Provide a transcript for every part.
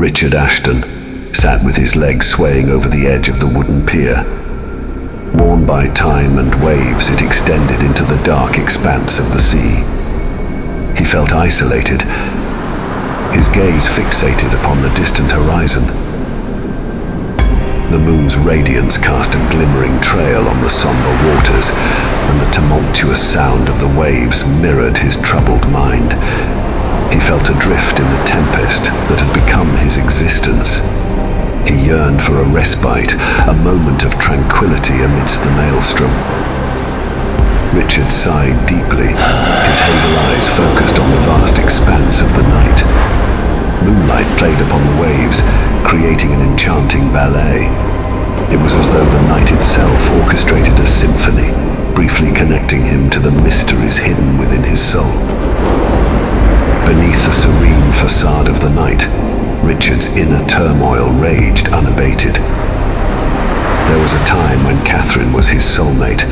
Richard Ashton sat with his legs swaying over the edge of the wooden pier. Worn by time and waves, it extended into the dark expanse of the sea. He felt isolated, his gaze fixated upon the distant horizon. The moon's radiance cast a glimmering trail on the somber waters, and the tumultuous sound of the waves mirrored his troubled mind. He felt adrift in the tempest that had become his existence. He yearned for a respite, a moment of tranquility amidst the maelstrom. Richard sighed deeply, his hazel eyes focused on the vast expanse of the night. Moonlight played upon the waves, creating an enchanting ballet. It was as though the night itself orchestrated a symphony, briefly connecting him to the mysteries hidden within his soul. Beneath the serene facade of the night, Richard's inner turmoil raged unabated. There was a time when Catherine was his soulmate,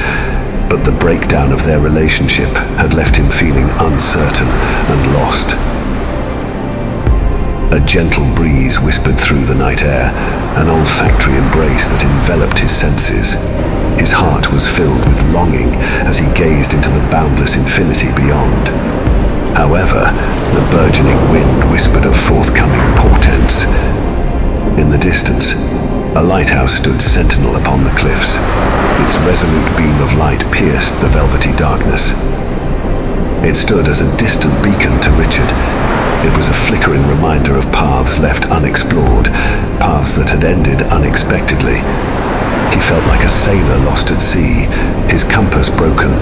but the breakdown of their relationship had left him feeling uncertain and lost. A gentle breeze whispered through the night air, an olfactory embrace that enveloped his senses. His heart was filled with longing as he gazed into the boundless infinity beyond. However, the burgeoning wind whispered of forthcoming portents. In the distance, a lighthouse stood sentinel upon the cliffs. Its resolute beam of light pierced the velvety darkness. It stood as a distant beacon to Richard. It was a flickering reminder of paths left unexplored, paths that had ended unexpectedly. He felt like a sailor lost at sea, his compass broken,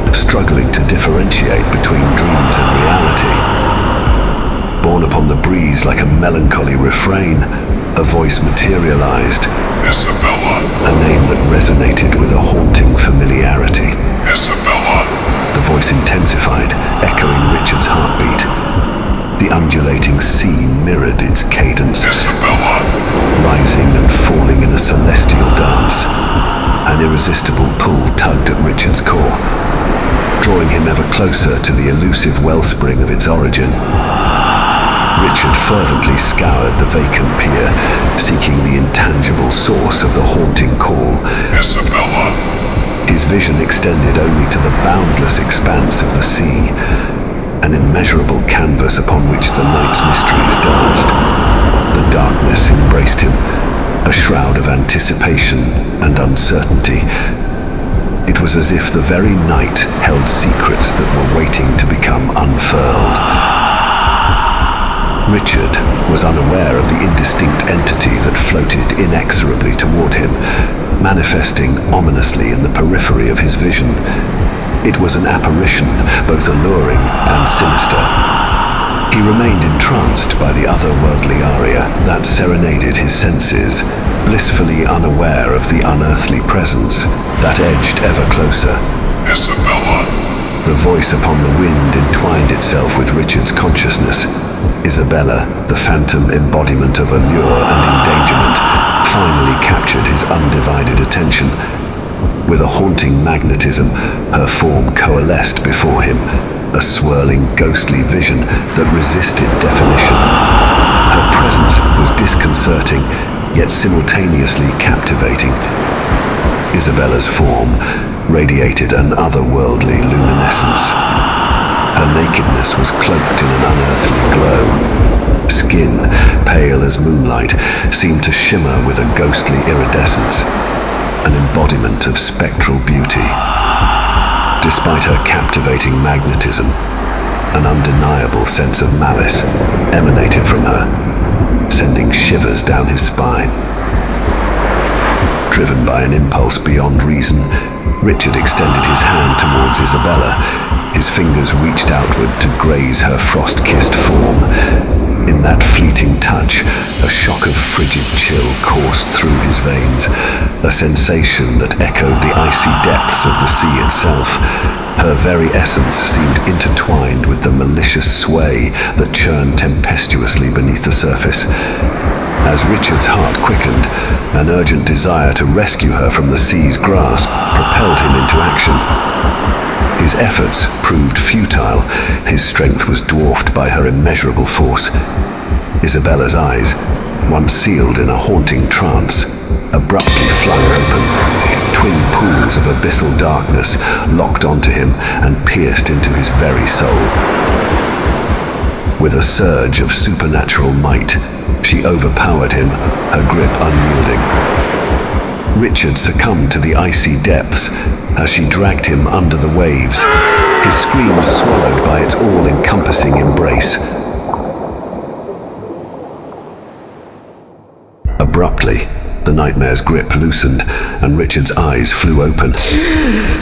struggling to differentiate between dreams and reality. Borne upon the breeze like a melancholy refrain, a voice materialized. Isabella. A name that resonated with a haunting familiarity. Isabella. The voice intensified, echoing Richard's heartbeat. The undulating sea mirrored its cadence, Isabella. rising and falling in a celestial dance. An irresistible pull tugged at Richard's core, drawing him ever closer to the elusive wellspring of its origin. Richard fervently scoured the vacant pier, seeking the intangible source of the haunting call. Isabella. His vision extended only to the boundless expanse of the sea, an immeasurable canvas upon which the night's mysteries danced. The darkness embraced him, a shroud of anticipation and uncertainty. It was as if the very night held secrets that were waiting to become unfurled. Richard was unaware of the indistinct entity that floated inexorably toward him, manifesting ominously in the periphery of his vision. It was an apparition, both alluring and sinister. He remained entranced by the otherworldly aria that serenaded his senses, blissfully unaware of the unearthly presence that edged ever closer. Isabella. The voice upon the wind entwined itself with Richard's consciousness. Isabella, the phantom embodiment of allure and endangerment, finally captured his undivided attention. With a haunting magnetism, her form coalesced before him, a swirling, ghostly vision that resisted definition. Her presence was disconcerting, yet simultaneously captivating. Isabella's form radiated an otherworldly luminescence. Her nakedness was cloaked in an unearthly glow. Skin, pale as moonlight, seemed to shimmer with a ghostly iridescence, an embodiment of spectral beauty. Despite her captivating magnetism, an undeniable sense of malice emanated from her, sending shivers down his spine. Driven by an impulse beyond reason, Richard extended his hand towards Isabella. His fingers reached outward to graze her frost-kissed form. In that fleeting touch, a shock of frigid chill coursed through his veins, a sensation that echoed the icy depths of the sea itself. Her very essence seemed intertwined with the malicious sway that churned tempestuously beneath the surface. As Richard's heart quickened, an urgent desire to rescue her from the sea's grasp propelled him into action. His efforts proved futile. His strength was dwarfed by her immeasurable force. Isabella's eyes, once sealed in a haunting trance, abruptly flung open. Twin pools of abyssal darkness locked onto him and pierced into his very soul. With a surge of supernatural might, she overpowered him, her grip unyielding. Richard succumbed to the icy depths as she dragged him under the waves, his screams swallowed by its all-encompassing embrace. Abruptly, the nightmare's grip loosened, and Richard's eyes flew open.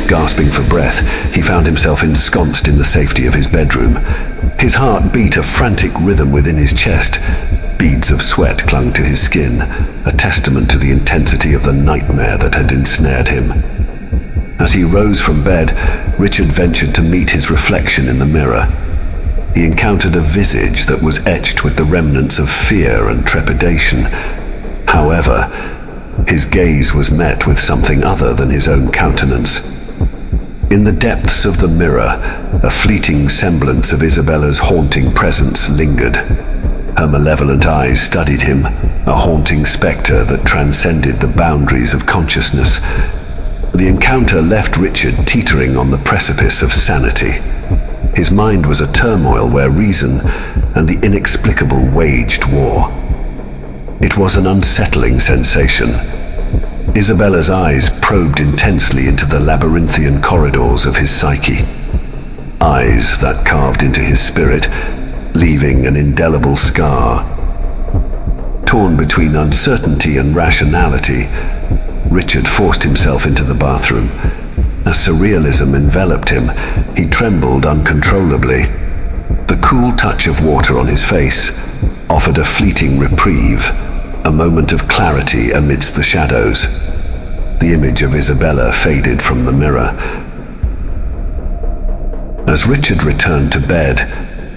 Gasping for breath, he found himself ensconced in the safety of his bedroom. His heart beat a frantic rhythm within his chest. Beads of sweat clung to his skin, a testament to the intensity of the nightmare that had ensnared him. As he rose from bed, Richard ventured to meet his reflection in the mirror. He encountered a visage that was etched with the remnants of fear and trepidation. However, his gaze was met with something other than his own countenance. In the depths of the mirror, a fleeting semblance of Isabella's haunting presence lingered. Her malevolent eyes studied him, a haunting spectre that transcended the boundaries of consciousness. The encounter left Richard teetering on the precipice of sanity. His mind was a turmoil where reason and the inexplicable waged war. It was an unsettling sensation. Isabella's eyes probed intensely into the labyrinthian corridors of his psyche. Eyes that carved into his spirit, leaving an indelible scar. Torn between uncertainty and rationality, Richard forced himself into the bathroom. As surrealism enveloped him, he trembled uncontrollably. The cool touch of water on his face offered a fleeting reprieve, a moment of clarity amidst the shadows. The image of Isabella faded from the mirror. As Richard returned to bed,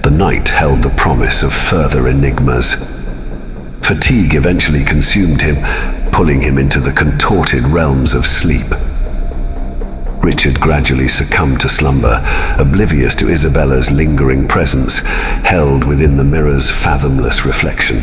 the night held the promise of further enigmas. Fatigue eventually consumed him, pulling him into the contorted realms of sleep. Richard gradually succumbed to slumber, oblivious to Isabella's lingering presence, held within the mirror's fathomless reflection.